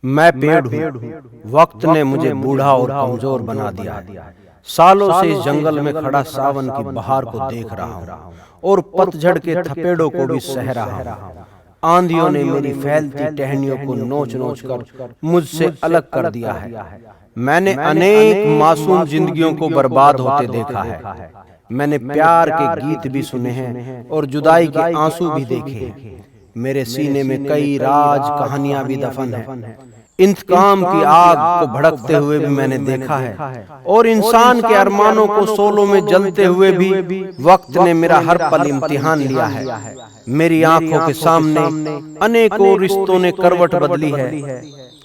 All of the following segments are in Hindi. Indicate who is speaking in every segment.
Speaker 1: मैं पेड़ हूँ, वक्त ने मुझे बूढ़ा और कमजोर बना दिया है। सालों से इस जंगल में खड़ा सावन की बहार को देख रहा हूँ और पतझड़ के थपेड़ों को भी सह रहा हूँ। आंधियों ने मेरी फैलती टहनियों को नोच नोच कर मुझसे अलग कर दिया है। मैंने अनेक मासूम जिंदगियों को बर्बाद होते देखा है। मैंने प्यार के गीत भी सुने हैं और जुदाई के आंसू भी देखे हैं। मेरे सीने में कई राज कहानियां भी दफन हैं। इंतकाम की आग को भड़कते हुए भी मैंने देखा है और इंसान के अरमानों को सोलों में जलते हुए भी वक्त ने मेरा हर पल इम्तिहान लिया है। मेरी आंखों के सामने अनेकों रिश्तों ने करवट बदली है।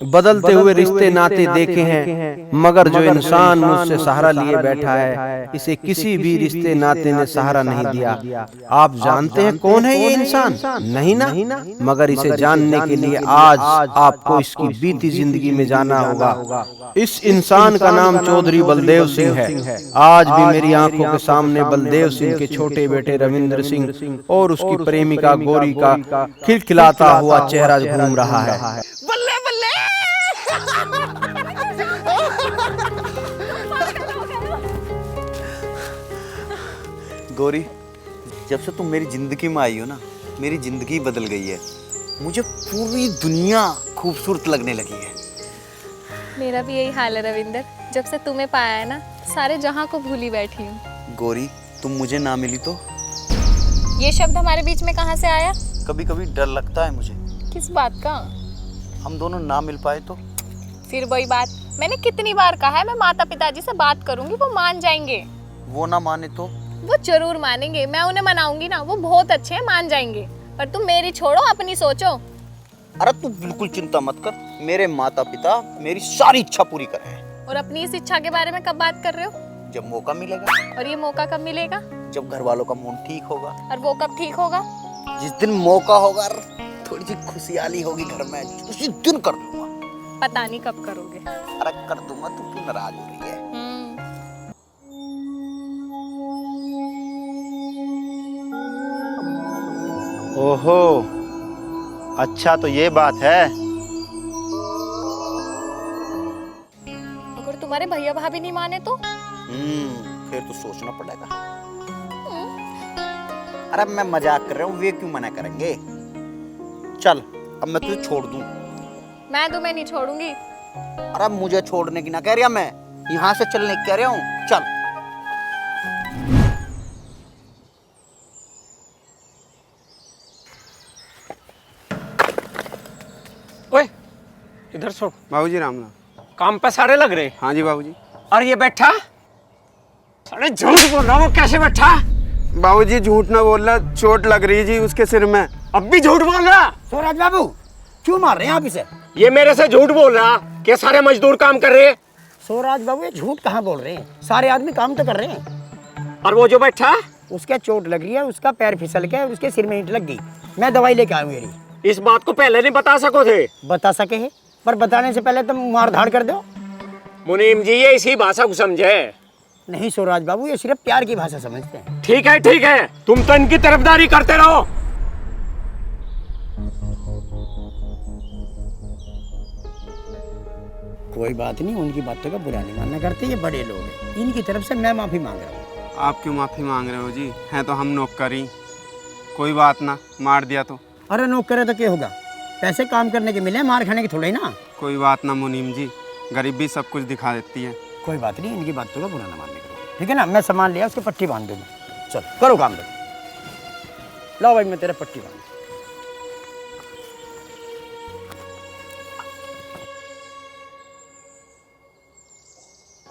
Speaker 1: बदलते हुए रिश्ते नाते देखे हैं, मगर जो इंसान मुझसे सहारा लिए बैठा है, इसे किसी भी रिश्ते नाते ने सहारा नहीं दिया। आप जानते हैं कौन है ये इंसान? नहीं ना, मगर इसे जानने के लिए आज आपको इसकी बीती जिंदगी में जाना होगा। इस इंसान का नाम चौधरी बलदेव सिंह है। आज भी मेरी आंखों के सामने बलदेव सिंह के छोटे बेटे रविंद्र सिंह और उसकी प्रेमिका गौरी का खिलखिलाता हुआ चेहरा घूम रहा है।
Speaker 2: गौरी, जब से तुम मेरी जिंदगी में आई हो ना, मेरी जिंदगी बदल गई है। मुझे पूरी दुनिया खूबसूरत लगने लगी है।
Speaker 3: मेरा भी यही हाल है रविंदर। जब से तुम्हें पाया है ना, सारे जहां को भूली बैठी हूँ।
Speaker 2: गौरी, तुम मुझे ना मिली तो?
Speaker 3: ये शब्द हमारे बीच में कहाँ से आया?
Speaker 2: कभी कभी डर लगता है मुझे।
Speaker 3: किस बात का?
Speaker 2: हम दोनों ना मिल पाए तो?
Speaker 3: फिर वही बात, मैंने कितनी बार कहा है मैं माता पिताजी से बात करूंगी, वो मान जाएंगे।
Speaker 2: वो ना माने तो?
Speaker 3: वो जरूर मानेंगे, मैं उन्हें मनाऊंगी ना, वो बहुत अच्छे हैं, मान जाएंगे। पर तुम मेरी छोड़ो, अपनी सोचो।
Speaker 2: अरे तू बिल्कुल चिंता मत कर, मेरे माता पिता मेरी सारी इच्छा पूरी करें।
Speaker 3: और अपनी इस इच्छा के बारे में कब बात कर रहे हो?
Speaker 2: जब मौका मिलेगा।
Speaker 3: और ये मौका कब मिलेगा?
Speaker 2: जब घर वालों का मूड ठीक होगा।
Speaker 3: और वो कब ठीक होगा?
Speaker 2: जिस दिन मौका होगा, थोड़ी सी खुशहाली होगी घर में, उसी दिन कर दूंगा।
Speaker 3: पता नहीं कब करोगे।
Speaker 2: अरे कर दूंगा, तू क्यों नाराज हो रही है?
Speaker 4: ओहो, अच्छा तो ये बात है।
Speaker 3: अगर तुम्हारे भैया भाभी नहीं माने तो?
Speaker 2: फिर तो सोचना पड़ेगा। अरे मैं मजाक कर रहा हूँ, वे क्यों मना करेंगे? चल अब मैं तुझे छोड़ दूं।
Speaker 3: मैं तुम्हें नहीं छोड़ूंगी।
Speaker 2: अरे मुझे छोड़ने की ना कह रहा, मैं यहाँ से चलने की कह रहा हूँ। चल।
Speaker 5: ओए, इधर छोड़।
Speaker 4: बाबूजी राम राम।
Speaker 5: काम पे सारे लग रहे।
Speaker 4: हाँ जी बाबूजी।
Speaker 5: और ये बैठा सारे झूठ बोल रहा, वो कैसे बैठा?
Speaker 4: बाबूजी झूठ ना बोल रहा, चोट लग रही जी उसके सिर में।
Speaker 5: अब भी झूठ बोल रहा?
Speaker 6: स्वराज बाबू क्यों मार रहे हैं आप इसे?
Speaker 5: ये मेरे से झूठ बोल रहा कि सारे मजदूर काम कर रहे हैं।
Speaker 6: स्वराज बाबू ये झूठ कहाँ बोल रहे हैं, सारे आदमी काम तो कर रहे हैं।
Speaker 5: और वो जो बैठा,
Speaker 6: उसके चोट लग रही है, उसका पैर फिसल के उसके सिर में ईंट लग गई। मैं दवाई लेके आया हूँ। मेरी
Speaker 5: इस बात को पहले नहीं बता सको थे?
Speaker 6: बता सके है, पर बताने से पहले तुम मार धाड़ कर दो।
Speaker 5: मुनीम जी ये इसी भाषा को समझे।
Speaker 6: नहीं स्वराज बाबू, ये सिर्फ प्यार की भाषा समझते हैं।
Speaker 5: ठीक है, तुम तो इनकी तरफदारी करते रहो।
Speaker 6: कोई बात नहीं, उनकी बातों का बुरा नहीं मानना करते, ये बड़े लोग हैं। इनकी तरफ से मैं माफी मांग रहा हूँ।
Speaker 4: आप क्यों माफी मांग रहे हो जी? हैं तो हम नौकरी। कोई बात ना, मार दिया तो?
Speaker 6: अरे नौकर है तो क्या होगा, पैसे काम करने के मिले, मार खाने के थोड़े ना।
Speaker 4: कोई बात ना मुनीम जी, गरीबी सब कुछ दिखा देती है।
Speaker 6: कोई बात नहीं, इनकी बातों का बुरा ना मानने करो, ठीक है ना? मैं सामान लिया, उसके पट्टी बांध दूंगा। चल करो काम करो। लो भाई, मैं तेरा पट्टी बांध।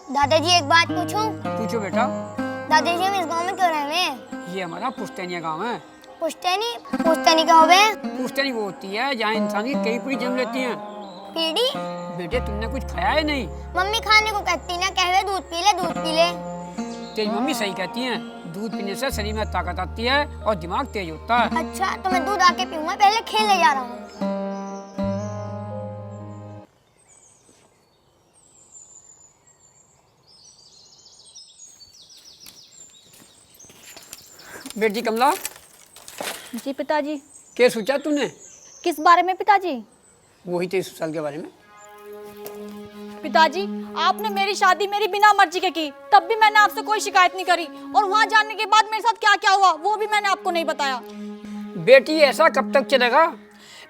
Speaker 7: दादाजी एक बात पूछूं?
Speaker 8: पूछो बेटा।
Speaker 7: दादाजी हम इस गांव में क्यों रहे हैं?
Speaker 8: ये हमारा पुश्तैनिया गांव है।
Speaker 7: पुश्तैनी? पुश्तैनी क्या होवे?
Speaker 8: पुश्तैनी वो होती है जहाँ इंसान की कई पीढ़ी जन्म लेती हैं।
Speaker 7: पीढ़ी?
Speaker 8: बेटे तुमने कुछ खाया है नहीं?
Speaker 7: मम्मी खाने को कहती ना, कहवे दूध पी ले, दूध पी ले।
Speaker 8: तेरी मम्मी सही कहती हैं, दूध पीने से शरीर में ताकत आती है और दिमाग तेज होता है।
Speaker 7: अच्छा तो मैं दूध आके पीऊंगा, पहले खेलने जा रहा हूँ।
Speaker 8: बेटी कमला।
Speaker 3: जी पिताजी।
Speaker 8: क्या सोचा तूने?
Speaker 3: किस बारे में पिताजी?
Speaker 8: वही तेरे ससुराल के बारे में।
Speaker 9: पिताजी, आपने मेरी शादी मेरी बिना मर्जी के की, तब भी मैंने आपसे कोई शिकायत नहीं करी, और वहाँ जाने के बाद मेरे साथ क्या क्या हुआ वो भी मैंने आपको नहीं बताया।
Speaker 8: बेटी ऐसा कब तक चलेगा?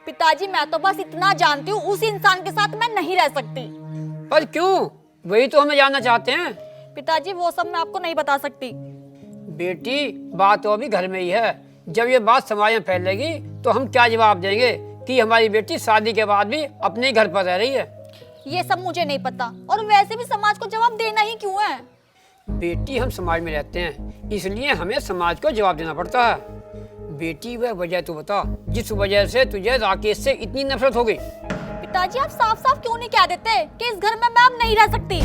Speaker 9: पिताजी, मैं तो बस इतना जानती हूँ, उस इंसान के साथ मैं नहीं रह सकती।
Speaker 8: पर क्यों? वही तो हमें जानना चाहते हैं।
Speaker 9: पिताजी, वो सब मैं आपको नहीं बता सकती।
Speaker 8: बेटी, बात तो अभी घर में ही है। जब ये बात समाज में फैलेगी तो हम क्या जवाब देंगे कि हमारी बेटी शादी के बाद भी अपने घर पर रह रही है?
Speaker 9: ये सब मुझे नहीं पता, और वैसे भी समाज को जवाब देना ही क्यों है?
Speaker 8: बेटी, हम समाज में रहते हैं, इसलिए हमें समाज को जवाब देना पड़ता है। बेटी, वह वजह तो बता जिस वजह से तुझे राकेश से इतनी नफरत हो गई।
Speaker 9: पिताजी, आप साफ साफ क्यों नहीं कह देते कि इस घर में मैं अब नहीं रह सकती?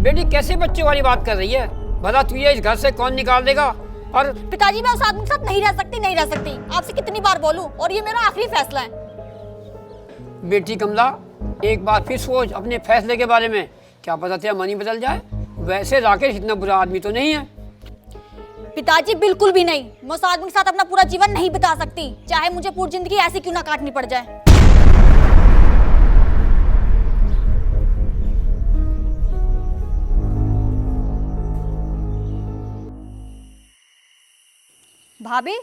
Speaker 8: बेटी, कैसे बच्चों वाली बात कर रही है? भला तुझे इस घर से कौन निकाल देगा? और
Speaker 9: पिताजी, मैं उस आदमी के साथ नहीं रह सकती, नहीं रह सकती। आपसे कितनी बार बोलूं, और ये मेरा आखिरी फैसला है।
Speaker 8: बेटी कमला, एक बार फिर सोच अपने फैसले के बारे में। क्या पता तेरा मन ही बदल जाए। वैसे राकेश इतना बुरा आदमी तो नहीं है।
Speaker 9: पिताजी, बिल्कुल भी नहीं। मैं उस आदमी के साथ अपना पूरा जीवन नहीं बिता सकती, चाहे मुझे पूरी जिंदगी ऐसी क्यों ना काटनी पड़ जाए। भाभी,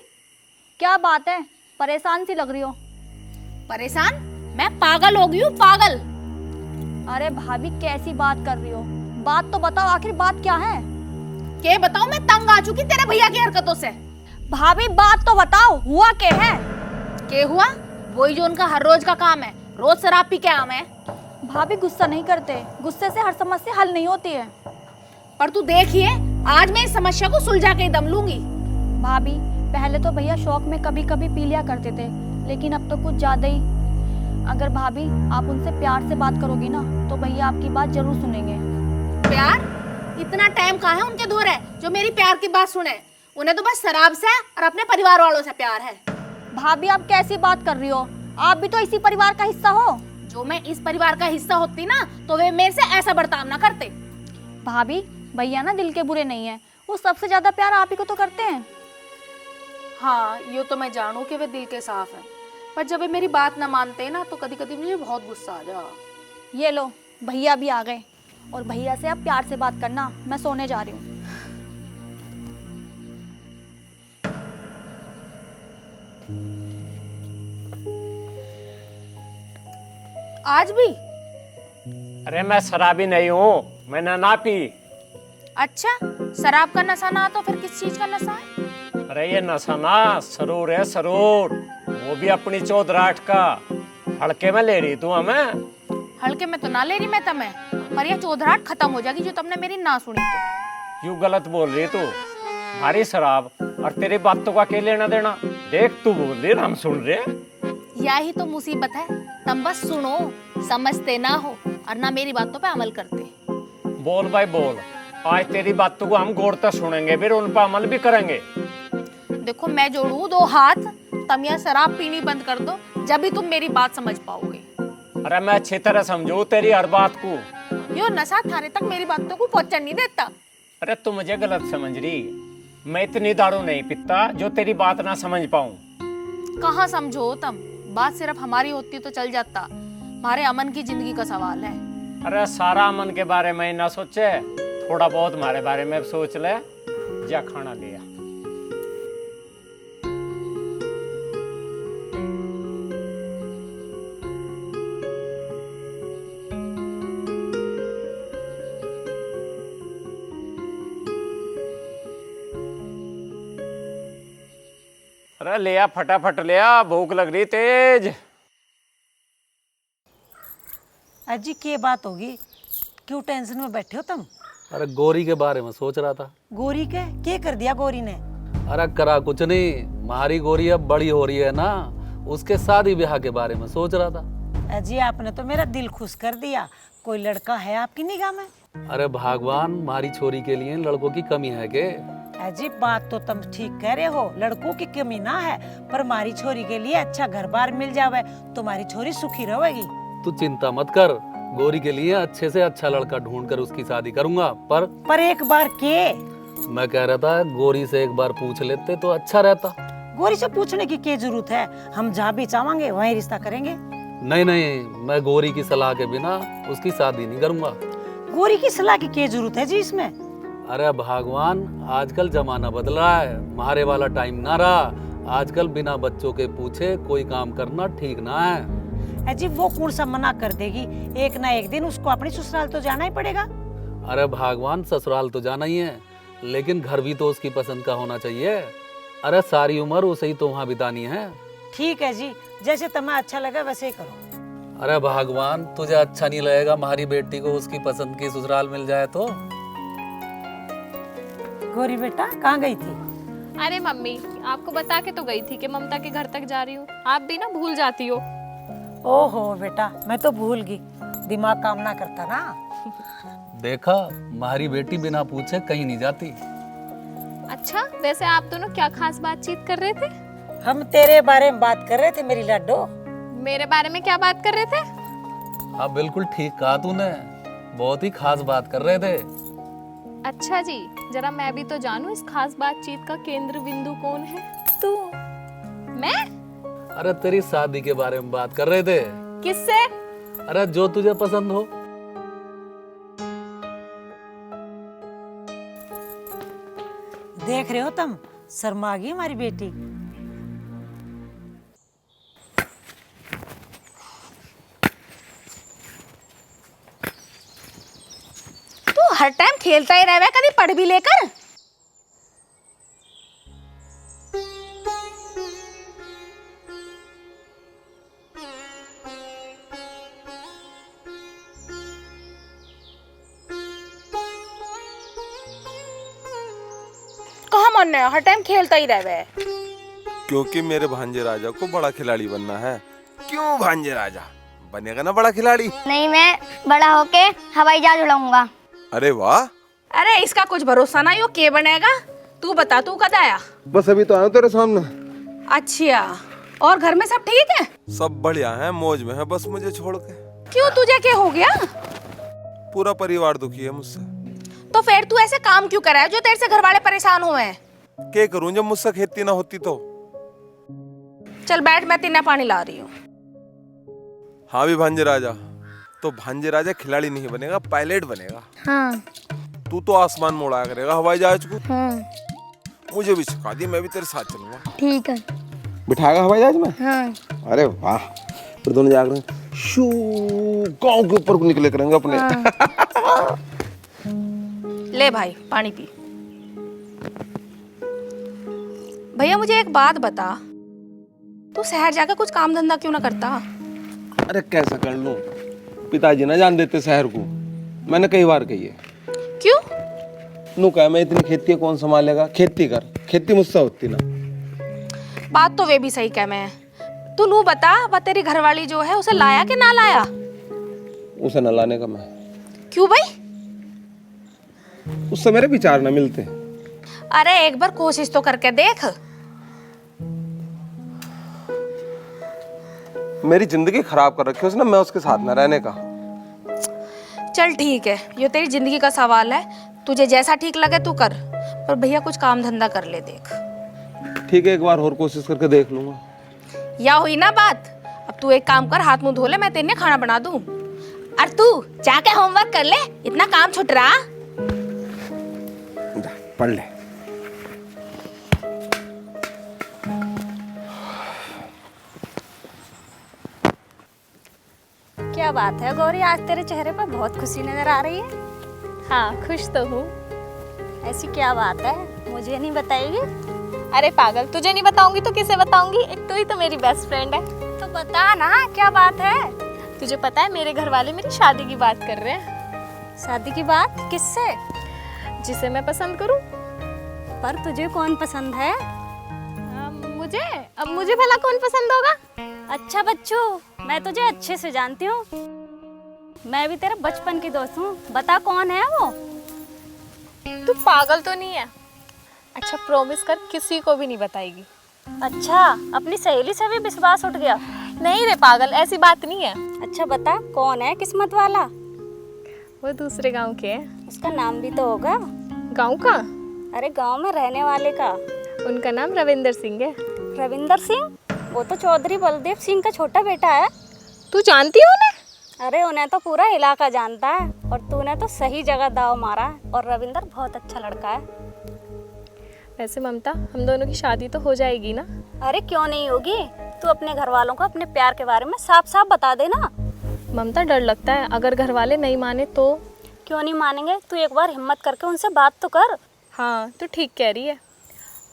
Speaker 9: क्या बात है, परेशान सी लग रही हो?
Speaker 10: परेशान? मैं पागल हो गई हूँ, पागल।
Speaker 9: अरे भाभी, कैसी बात कर रही हो? बात तो बताओ, आखिर बात क्या है?
Speaker 10: क्या बताऊँ, मैं तंग आ चुकी तेरे भैया की हरकतों से।
Speaker 9: भाभी, बात तो बताओ, हुआ क्या है?
Speaker 10: क्या हुआ? वही जो उनका हर रोज का काम है, रोज शराब पी के आम है।
Speaker 9: भाभी, गुस्सा नहीं करते, गुस्से से हर समस्या हल नहीं होती है।
Speaker 10: पर तू देखिए, आज मैं इस समस्या को सुलझा के ही दम लूंगी।
Speaker 9: भाभी, पहले तो भैया शौक में कभी कभी पी लिया करते थे, लेकिन अब तो कुछ ज्यादा ही। अगर भाभी आप उनसे प्यार से बात करोगी ना, तो भैया आपकी बात जरूर सुनेंगे।
Speaker 10: प्यार? इतना टाइम कहाँ है उनके दूर है जो मेरी प्यार की बात सुने? उन्हें तो बस शराब से और अपने परिवार वालों से प्यार है।
Speaker 9: भाभी, आप कैसी बात कर रही हो? आप भी तो इसी परिवार का हिस्सा हो।
Speaker 10: जो मैं इस परिवार का हिस्सा होती ना, तो वे मेरे से ऐसा बर्ताव ना करते।
Speaker 9: भाभी, भैया ना दिल के बुरे नहीं है, वो सबसे ज्यादा प्यार आप ही को तो करते हैं।
Speaker 10: हाँ, ये तो मैं जानू कि वे दिल के साफ हैं, पर जब वे मेरी बात ना मानते ना, तो कभी कभी मुझे बहुत गुस्सा आ जा।
Speaker 9: ये लो, भैया भी आ गए, और भैया से आप प्यार से बात करना। मैं सोने जा रही हूँ।
Speaker 10: आज भी?
Speaker 5: अरे मैं शराबी नहीं हूँ, मैंने ना पी।
Speaker 10: अच्छा, शराब का नशा ना तो फिर किस चीज का नशा है?
Speaker 5: अरे ये नशा ना सरूर है, सरूर। वो भी अपनी चौधराठ का। हल्के में ले रही तू हमें?
Speaker 10: हल्के में तो ना ले रही मैं तुम्हें, पर यह चौधराहट खत्म हो जाएगी जो तुमने मेरी ना सुनी तो।
Speaker 5: यूं गलत बोल रही तू। हमारी शराब और तेरी बातों का क्या लेना देना? देख, तू बोल रही, हम सुन रहे।
Speaker 10: यही तो मुसीबत है, तुम बस सुनो, समझते ना हो और ना मेरी बातों पे अमल करते।
Speaker 5: बोल भाई बोल, आज तेरी बातों को हम गौर से सुनेंगे, फिर उन पर अमल भी करेंगे।
Speaker 10: देखो, मैं जोड़ू दो हाथ, तुम यह शराब पीनी बंद कर दो, जब भी तुम मेरी बात समझ पाओगे।
Speaker 5: अरे मैं अच्छी तरह समझू तेरी हर बात को।
Speaker 10: यो नशा थाने तक मेरी बातों को पहुंचने नहीं देता।
Speaker 5: अरे तू मुझे गलत समझ रही। मैं इतनी दारू नहीं पीता जो तेरी बात ना समझ पाऊं।
Speaker 10: कहाँ समझो तुम, बात सिर्फ हमारी होती तो चल जाता, हमारे अमन की जिंदगी का सवाल है।
Speaker 5: अरे सारा अमन के बारे में ना सोचे, थोड़ा बहुत हमारे बारे में सोच ले। जा खाना लिया। अरे लिया, फटाफट लिया, भूख लग रही तेज।
Speaker 11: अजी, क्या बात होगी? क्यों टेंशन में बैठे हो तुम?
Speaker 12: अरे गौरी के बारे में सोच रहा था।
Speaker 11: गौरी के क्या कर दिया गौरी ने?
Speaker 12: अरे करा कुछ नहीं, हमारी गौरी अब बड़ी हो रही है ना, उसके शादी ब्याह के बारे में सोच रहा था।
Speaker 11: अजी, आपने तो मेरा दिल खुश कर दिया। कोई लड़का है आपकी निगाह में?
Speaker 12: अरे भगवान, हमारी छोरी के लिए लड़कों की कमी है के?
Speaker 11: अजी, बात तो तुम ठीक कह रहे हो, लड़कों की कमी ना है, पर हमारी छोरी के लिए अच्छा घर बार मिल जावे, तुम्हारी छोरी सुखी रहेगी।
Speaker 12: तू चिंता मत कर, गौरी के लिए अच्छे से अच्छा लड़का ढूंढ कर उसकी शादी करूंगा। पर
Speaker 11: एक बार के
Speaker 12: मैं कह रहा था, गौरी से एक बार पूछ लेते तो अच्छा रहता।
Speaker 11: गौरी से पूछने की क्या जरूरत है? हम जहाँ भी चाहेंगे वहीं रिश्ता करेंगे।
Speaker 12: नहीं नहीं, मैं गोरी की सलाह के बिना उसकी शादी नहीं करूंगा।
Speaker 11: गोरी की सलाह की क्या जरूरत है जी इसमें?
Speaker 12: अरे भगवान, आजकल जमाना बदल रहा है, मारे वाला टाइम ना रहा। आजकल बिना बच्चों के पूछे कोई काम करना ठीक ना है।
Speaker 11: जी वो कौन सा मना कर देगी? एक ना एक दिन उसको अपनी ससुराल तो जाना ही पड़ेगा।
Speaker 12: अरे भगवान, ससुराल तो जाना ही है, लेकिन घर भी तो उसकी पसंद का होना चाहिए। अरे सारी उम्र उसे ही तो वहाँ बितानी है।
Speaker 11: ठीक है जी, जैसे तुम्हें अच्छा लगा वैसे ही करो।
Speaker 12: अरे भगवान, तुझे अच्छा नहीं लगेगा हमारी बेटी को उसकी पसंद की ससुराल मिल जाए तो?
Speaker 11: गोरी बेटा कहाँ गई थी?
Speaker 3: अरे मम्मी, आपको बता के तो गई थी कि ममता के घर तक जा रही हूँ। आप भी ना भूल जाती हो।
Speaker 11: ओहो बेटा, मैं तो भूल गई, दिमाग काम ना करता ना।
Speaker 12: देखा, हमारी बेटी बिना पूछे कहीं नहीं जाती।
Speaker 3: अच्छा, वैसे आप दोनों क्या खास बातचीत कर रहे थे?
Speaker 11: हम तेरे बारे में बात कर रहे थे मेरी लड्डो।
Speaker 3: मेरे बारे में क्या बात कर रहे थे?
Speaker 12: हाँ बिल्कुल ठीक कहा तूने, बहुत ही खास बात कर रहे थे।
Speaker 3: अच्छा जी, जरा मैं भी तो जानूं इस खास बातचीत का केंद्र बिंदु कौन है? तू? मैं?
Speaker 12: अरे तेरी शादी के बारे में बात कर रहे थे।
Speaker 3: किससे?
Speaker 12: अरे जो तुझे पसंद हो।
Speaker 11: देख रहे हो तुम, शर्मा गई हमारी बेटी।
Speaker 10: तू हर टाइम खेलता ही रहे, कभी पढ़ भी लेकर। कहाँ मन है, हर टाइम खेलता ही रहे।
Speaker 13: क्योंकि मेरे भांजे राजा को बड़ा खिलाड़ी बनना है। क्यों भांजे राजा बनेगा ना बड़ा खिलाड़ी?
Speaker 7: नहीं, मैं बड़ा होके हवाई जहाज उड़ाऊंगा।
Speaker 13: अरे वाह।
Speaker 10: अरे इसका कुछ भरोसा नहीं, वो के बनेगा। तू बता, तू कब आया?
Speaker 13: बस अभी तो आया तेरे सामने।
Speaker 10: अच्छा, और घर में सब ठीक है?
Speaker 13: सब बढ़िया है, मौज में है, बस मुझे छोड़ के।
Speaker 10: क्यों, तुझे क्या हो गया?
Speaker 13: पूरा परिवार दुखी है मुझसे।
Speaker 10: तो फिर तू ऐसे काम क्यों कर रहा है जो तेरे से घर वाले परेशान हुए हैं?
Speaker 13: क्या करूं जब मुझसे खेती ना होती तो?
Speaker 10: चल बैठ, मैं तेना पानी ला रही हूँ।
Speaker 13: हाँ भी भांजे राजा, तो भांजे राजा खिलाड़ी नहीं बनेगा, पायलट बनेगा।
Speaker 7: हाँ।
Speaker 13: तू तो आसमान में उड़ाया करेगा हवाई जहाज को।
Speaker 7: हाँ।
Speaker 13: मुझे भी सिखा दी, मैं भी तेरे साथ चलूंगा।
Speaker 7: ठीक है।
Speaker 13: बिठाएगा हवाई जहाज में?
Speaker 7: हाँ।
Speaker 13: अरे वाह, फिर दोनों जाकर शू गांव के ऊपर को निकले करेंगे अपने।
Speaker 7: हाँ।
Speaker 10: ले भाई पानी पी। भैया मुझे एक बात बता, तू शहर जाकर कुछ काम धंधा क्यों ना करता?
Speaker 13: अरे कैसा कर लूं, पिताजी ना जान देते शहर को, मैंने कई बार कही है।
Speaker 10: क्यों?
Speaker 13: नू कहा मैं इतनी खेती कौन संभालेगा, खेती कर, खेती मुझसे होती ना।
Speaker 10: बात तो वे भी सही कह मैं। तू नू बता, वह तेरी घरवाली जो है उसे लाया कि ना लाया?
Speaker 13: उसे न लाने का मैं।
Speaker 10: क्यों भाई?
Speaker 13: उससे मेरे विचार न मिलते।
Speaker 10: अरे एक बार कोशिश तो करके देख।
Speaker 13: मेरी जिंदगी खराब कर रखी है उसने, मैं उसके साथ न रहने का।
Speaker 10: चल ठीक है, ये तेरी जिंदगी का सवाल है, तुझे जैसा ठीक लगे तू कर, पर भैया कुछ काम धंधा कर ले देख।
Speaker 13: ठीक है, एक बार और कोशिश करके देख लूंगा।
Speaker 10: या हुई ना बात? अब तू एक काम कर, हाथ मुंह धो ले, मैं तेरे लिए खाना बना दूं। और तू जाके होमवर्क कर ले, इतना काम छूट रहा।
Speaker 13: पढ़ ले।
Speaker 9: क्या बात है गौरी, आज तेरे चेहरे पर बहुत खुशी नजर आ रही है।
Speaker 3: हाँ, खुश तो हूँ।
Speaker 9: ऐसी क्या बात है, मुझे नहीं बताएगी?
Speaker 3: अरे पागल, तुझे नहीं बताऊंगी तो किसे बताऊंगी? एक तो ही तो मेरी बेस्ट फ्रेंड है।
Speaker 9: तो बता ना, क्या बात है?
Speaker 3: तुझे पता है मेरे घर वाले मेरी शादी की बात कर रहे हैं।
Speaker 9: शादी की बात? किससे?
Speaker 3: जिसे मैं पसंद करूं।
Speaker 9: पर तुझे कौन पसंद है?
Speaker 3: मुझे? अब मुझे भला कौन पसंद होगा?
Speaker 9: अच्छा बच्चू, मैं तुझे अच्छे से जानती हूँ, मैं भी तेरा बचपन की दोस्त हूँ, बता कौन है वो?
Speaker 3: तू पागल तो नहीं है? अच्छा प्रॉमिस कर, किसी को भी नहीं बताएगी।
Speaker 9: अच्छा, अपनी सहेली से भी विश्वास उठ गया?
Speaker 3: नहीं रे पागल, ऐसी बात नहीं है।
Speaker 9: अच्छा बता, कौन है किस्मत वाला?
Speaker 3: वो दूसरे गांव के है।
Speaker 9: उसका नाम भी तो होगा।
Speaker 3: गांव का?
Speaker 9: अरे गांव में रहने वाले का।
Speaker 3: उनका नाम रविंदर सिंह है।
Speaker 9: रविंदर सिंह? वो तो चौधरी बलदेव सिंह का छोटा बेटा है।
Speaker 3: तू जानती हो उन्हें?
Speaker 9: अरे उन्हें तो पूरा इलाका जानता है और तूने तो सही जगह दाव मारा है। और रविंदर बहुत अच्छा लड़का है।
Speaker 3: वैसे ममता, हम दोनों की शादी तो हो जाएगी ना?
Speaker 9: अरे क्यों नहीं होगी, तू अपने घर वालों को अपने प्यार के बारे में साफ साफ बता देना।
Speaker 3: ममता, डर लगता है अगर घर वाले नहीं माने तो।
Speaker 9: क्यों नहीं मानेंगे, तू एक बार हिम्मत करके उनसे बात तो कर।
Speaker 3: हाँ, तू ठीक कह रही है।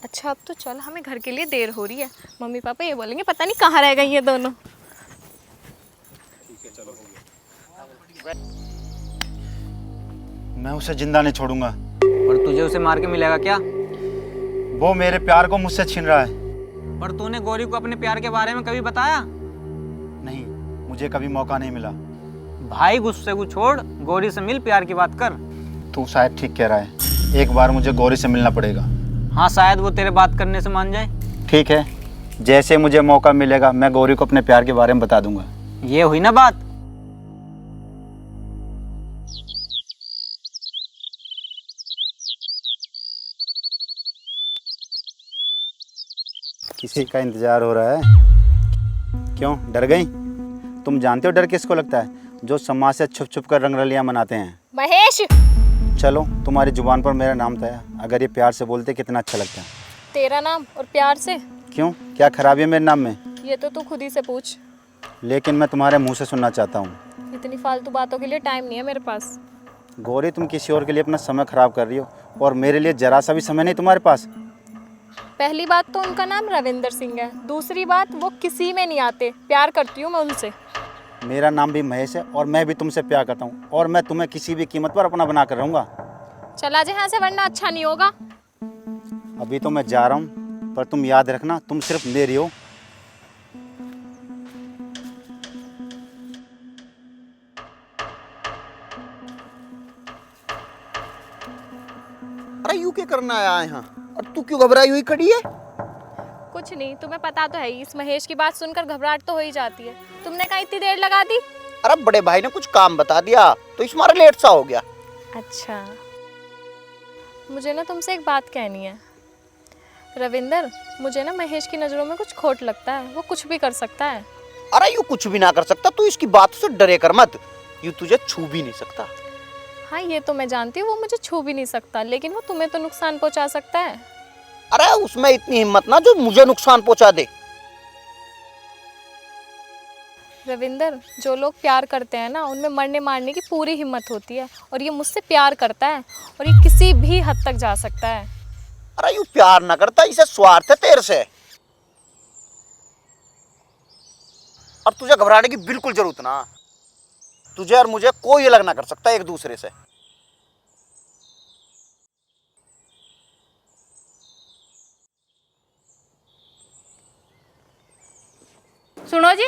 Speaker 3: अच्छा अब तो चल, हमें घर के लिए देर हो रही है। मम्मी पापा ये बोलेंगे पता नहीं कहाँ रह गई ये दोनों।
Speaker 14: मैं उसे जिंदा नहीं छोड़ूंगा।
Speaker 2: पर तुझे उसे मार के मिलेगा क्या?
Speaker 14: वो मेरे प्यार को मुझसे छीन रहा है।
Speaker 2: पर तूने गौरी को अपने प्यार के बारे में कभी बताया?
Speaker 14: नहीं, मुझे कभी मौका नहीं मिला।
Speaker 2: भाई गुस्से को छोड़, गौरी से मिल, प्यार की बात कर।
Speaker 14: तू शायद ठीक कह रहा है, एक बार मुझे गौरी से मिलना पड़ेगा।
Speaker 2: हाँ, शायद वो तेरे बात करने से मान जाए।
Speaker 14: ठीक है, जैसे मुझे मौका मिलेगा मैं गौरी को अपने प्यार के बारे में बता दूंगा।
Speaker 2: ये हुई ना बात।
Speaker 14: किसी का इंतजार हो रहा है। क्यों, डर गई? तुम जानते हो डर किसको लगता है? जो समाज से छुप छुप कर रंगरलियां मनाते हैं।
Speaker 3: महेश,
Speaker 14: चलो, तुम्हारी जुबान पर मेरा नाम था। अगर ये प्यार से बोलते कितना अच्छा लगता है।
Speaker 3: तेरा नाम और प्यार से?
Speaker 14: क्यों, क्या खराबी है मेरे नाम में?
Speaker 3: ये तो तू खुद ही से पूछ।
Speaker 14: लेकिन मैं तुम्हारे मुंह से सुनना चाहता हूँ।
Speaker 3: इतनी फालतू बातों के लिए टाइम नहीं है मेरे पास।
Speaker 14: गौरी, तुम किसी और के लिए अपना समय खराब कर रही हो और मेरे लिए जरा सा भी समय नहीं तुम्हारे पास।
Speaker 3: पहली बात तो उनका नाम रविंदर सिंह है। दूसरी बात, वो किसी में नहीं आते। प्यार करती हूँ मैं उनसे।
Speaker 14: मेरा नाम भी महेश है और मैं भी तुमसे प्यार करता हूँ और मैं तुम्हें किसी भी कीमत पर अपना बना कर रहूँगा।
Speaker 3: चला जा यहाँ से, वरना अच्छा नहीं होगा।
Speaker 14: अभी तो मैं जा रहा हूँ, पर तुम याद रखना, तुम सिर्फ मेरी हो।
Speaker 2: अरे यू क्या करना आया यहाँ? और तू क्यों घबराई हुई खड़ी है?
Speaker 3: कुछ नहीं, तुम्हें पता तो है ही, इस महेश की बात सुनकर घबराहट तो हो ही जाती है। तुमने कहा इतनी देर लगा दी?
Speaker 2: अरे बड़े भाई ने कुछ काम बता दिया तो इस मारे लेट सा हो गया।
Speaker 3: अच्छा, मुझे ना तुमसे एक बात कहनी है। रविंदर, मुझे ना महेश की नज़रों में कुछ खोट लगता है। वो कुछ भी कर सकता है।
Speaker 2: अरे यू कुछ भी ना कर सकता, तू इसकी बात से डरे कर मत। यू तुझे छू भी नहीं सकता।
Speaker 3: हाँ, ये तो मैं जानती हूँ, वो मुझे छू भी नहीं सकता, लेकिन वो तुम्हें तो नुकसान पहुँचा सकता है।
Speaker 2: अरे उसमें इतनी हिम्मत ना जो मुझे नुकसान पहुँचा दे।
Speaker 3: रविंदर, जो लोग प्यार करते हैं ना, उनमें मरने मारने की पूरी हिम्मत होती है। और ये मुझसे प्यार करता है और ये किसी भी हद तक जा सकता है।
Speaker 2: अरे यू प्यार ना करता, इसे स्वार्थ है तेरे से। और तुझे घबराने की बिल्कुल जरूरत ना। तुझे और मुझे कोई अलग ना कर सकता एक दूसरे से।
Speaker 10: सुनो जी,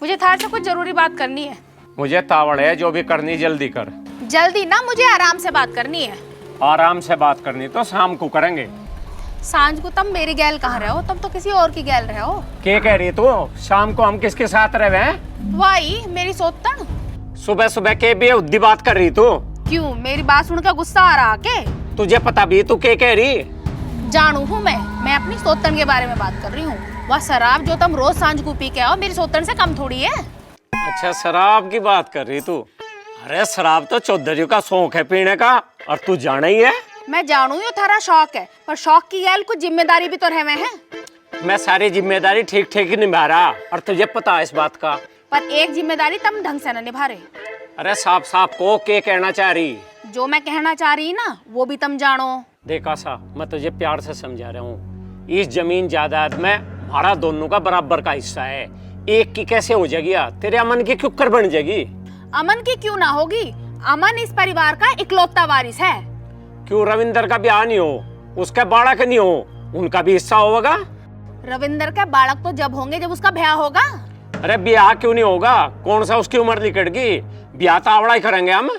Speaker 10: मुझे थार से कुछ जरूरी बात करनी है।
Speaker 5: मुझे तावड़ है, जो भी करनी जल्दी कर।
Speaker 10: जल्दी ना, मुझे आराम से बात करनी है।
Speaker 5: आराम से बात करनी तो शाम को करेंगे।
Speaker 10: सांझ को तुम मेरी गैल कहाँ रहे हो? तुम तो किसी और की गैल रहे हो।
Speaker 5: क्या कह रही तू? शाम को हम किसके साथ रहे हैं?
Speaker 10: वाई मेरी सोतन।
Speaker 5: सुबह सुबह के भी उद्दी बात कर रही तू?
Speaker 10: क्यों, मेरी बात सुनकर गुस्सा आ रहा के?
Speaker 5: तुझे पता भी तू क्या कह रही?
Speaker 10: जानू हूँ मैं अपनी सोतन के बारे में बात कर रही हूँ। वह शराब जो तुम रोज सांझ को पी के आओ, मेरी सोतन से कम थोड़ी है।
Speaker 5: अच्छा, शराब की बात कर रही तू? अरे शराब तो चौधरी का शौक है पीने का, और तू जाना ही है।
Speaker 10: मैं जानू ही थारा शौक है, पर शौक की गैल कुछ जिम्मेदारी भी तो रहे हैं।
Speaker 5: मैं सारी जिम्मेदारी ठीक ठीक ही निभा रहा, और तुझे पता है इस बात का।
Speaker 10: पर एक जिम्मेदारी तुम ढंग से न निभा रहे।
Speaker 5: अरे साफ साफ को क्या कहना चाह रही?
Speaker 10: जो मैं कहना चाह रही ना, वो भी तुम जानो।
Speaker 5: देखा सा, मैं तुझे प्यार से समझा रहा हूँ। इस जमीन जायदाद में हमारा दोनों का बराबर का हिस्सा है। एक की कैसे हो जाएगी? तेरे अमन की क्यों कर बन जाएगी?
Speaker 10: अमन की क्यों ना होगी? अमन इस परिवार का इकलौता वारिस है।
Speaker 5: क्यों रविंदर का ब्याह नहीं हो, उसका बालक नहीं हो, उनका भी हिस्सा होगा?
Speaker 10: रविंदर का बालक तो जब होंगे जब उसका ब्याह होगा।
Speaker 5: अरे ब्याह क्यों नहीं होगा? कौन सा उसकी उम्र निकट गई? ब्याह तो आवड़ा ही करेंगे हम।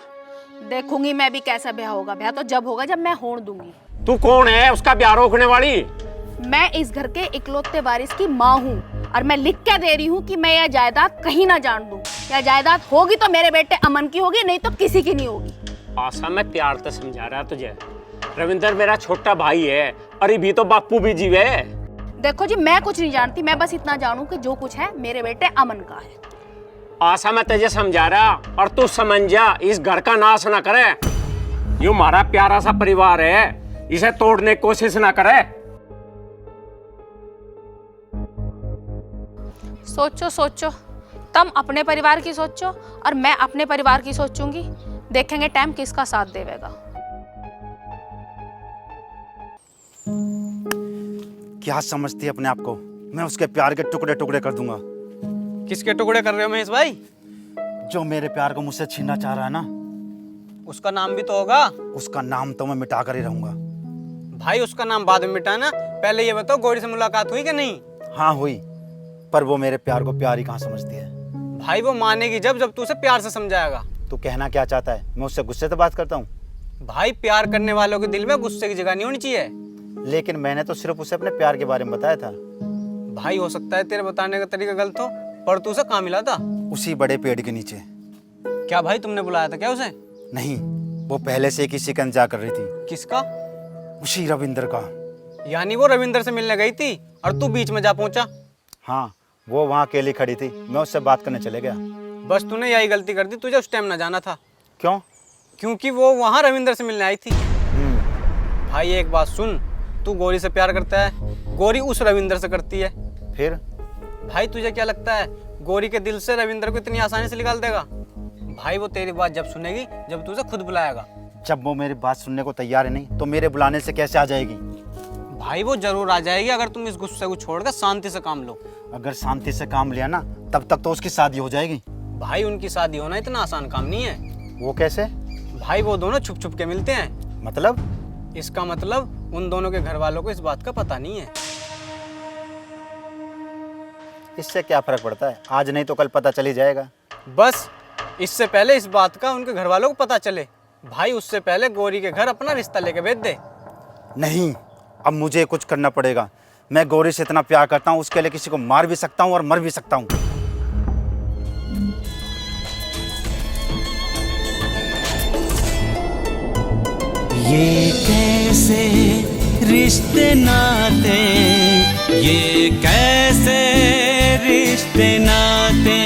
Speaker 10: देखूंगी मैं भी कैसा ब्याह होगा। ब्याह तो जब होगा जब मैं होड़ दूंगी।
Speaker 5: तू कौन है उसका ब्याह रोकने वाली?
Speaker 10: मैं इस घर के इकलौते वारिस की माँ हूँ, और मैं लिख के दे रही हूँ कि मैं यह जायदाद कहीं ना जान दूं। यह जायदाद होगी तो मेरे बेटे अमन की होगी, नहीं तो किसी की नहीं होगी।
Speaker 5: आशा, मैं प्यार से समझा रहा तुझे। रविंदर मेरा छोटा भाई है, अरे भी तो बापू भी जीवे।
Speaker 10: देखो जी, मैं कुछ नहीं जानती, मैं बस इतना जानू कि जो कुछ है मेरे बेटे अमन का है।
Speaker 5: आशा मैं तुझे समझा रहा और तू समझ जा, इस घर का नाश ना करे। ये हमारा प्यारा सा परिवार है, इसे तोड़ने की कोशिश ना करे।
Speaker 10: सोचो सोचो, तुम अपने परिवार की सोचो और मैं अपने परिवार की सोचूंगी। देखेंगे टाइम किसका साथ देवेगा।
Speaker 14: क्या समझती है अपने आप को? मैं उसके प्यार के टुकड़े टुकड़े कर दूंगा।
Speaker 15: किसके टुकड़े कर रहे हो महेश भाई?
Speaker 14: जो मेरे प्यार को मुझसे छीनना चाह रहा है ना,
Speaker 15: उसका नाम भी तो होगा।
Speaker 14: उसका नाम तो मैं मिटा कर ही रहूंगा।
Speaker 15: भाई उसका नाम बाद में मिटाना, पहले ये बताओ गौरी से मुलाकात हुई कि नहीं?
Speaker 14: हाँ हुई, पर वो मेरे प्यार को प्यार ही कहाँ समझती है।
Speaker 15: भाई वो मानेगी जब तू उसे प्यार से समझाएगा।
Speaker 14: तू कहना क्या चाहता है? मैं उससे गुस्से से बात करता हूँ?
Speaker 15: भाई प्यार करने वालों के दिल में गुस्से की जगह नहीं होनी चाहिए।
Speaker 14: लेकिन मैंने तो सिर्फ उसे अपने प्यार के बारे में बताया था।
Speaker 15: भाई हो सकता है तेरे बताने का तरीका गलत हो, पर तू उसे कहाँ मिला था?
Speaker 14: उसी बड़े पेड़ के नीचे।
Speaker 15: क्या भाई तुमने बुलाया था क्या उसे?
Speaker 14: नहीं, वो पहले से किसी का इंतजार कर रही थी।
Speaker 15: किसका?
Speaker 14: उसी रविंदर का।
Speaker 15: यानी वो रविंदर से मिलने गई थी और तू बीच में जा पहुंचा?
Speaker 14: हाँ, वो वहाँ अकेली खड़ी थी, मैं उससे बात करने चले गया।
Speaker 15: बस तूने यही गलती कर दी, तुझे उस टाइम ना जाना था।
Speaker 14: क्यों?
Speaker 15: क्योंकि वो वहाँ रविंदर से मिलने आई थी। भाई एक बात सुन, तू गौरी से प्यार करता है, गौरी उस रविंदर से करती है।
Speaker 14: फिर?
Speaker 15: भाई तुझे क्या लगता है गौरी के दिल से रविंदर को इतनी आसानी से निकाल देगा? भाई वो तेरी बात जब सुनेगी जब तू उसे खुद बुलाएगा।
Speaker 14: जब वो मेरी बात सुनने को तैयार है नहीं तो मेरे बुलाने से कैसे आ जाएगी?
Speaker 15: भाई वो जरूर आ जाएगी अगर तुम इस गुस्से को छोड़कर शांति से काम लो।
Speaker 14: अगर शांति से काम लिया ना, तब तक तो उसकी शादी हो जाएगी।
Speaker 15: भाई उनकी शादी होना इतना आसान काम नहीं है।
Speaker 14: वो कैसे?
Speaker 15: भाई वो दोनों छुप छुप के मिलते हैं।
Speaker 14: मतलब?
Speaker 15: इसका मतलब उन दोनों के घर वालों को इस बात का पता नहीं है।
Speaker 14: इससे क्या फर्क पड़ता है? आज नहीं तो कल पता चल ही जाएगा।
Speaker 15: बस इससे पहले इस बात का उनके घर वालों को पता चले। भाई उससे पहले गौरी के घर अपना रिश्ता लेके भेज दे।
Speaker 14: नहीं, अब मुझे कुछ करना पड़ेगा। मैं गौरी से इतना प्यार करता हूँ, उसके लिए किसी को मार भी सकता हूँ और मर भी सकता हूँ।
Speaker 16: ये कैसे रिश्ते नाते, ये कैसे रिश्ते नाते,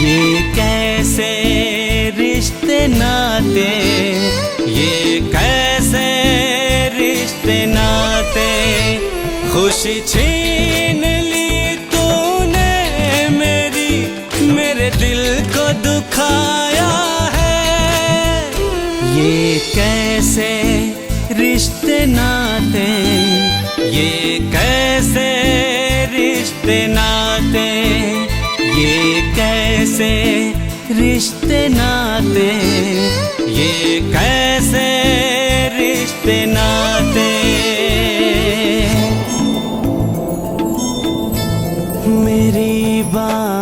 Speaker 16: ये कैसे रिश्ते नाते, ये कैसे रिश्ते नाते। खुशी छीन ली तूने मेरी, मेरे दिल को दुखाया है। ये कैसे रिश्ते नाते, ये कैसे रिश्ते नाते, ये कैसे रिश्ते नाते, ये कैसे रिश्ते नाते। मेरी बात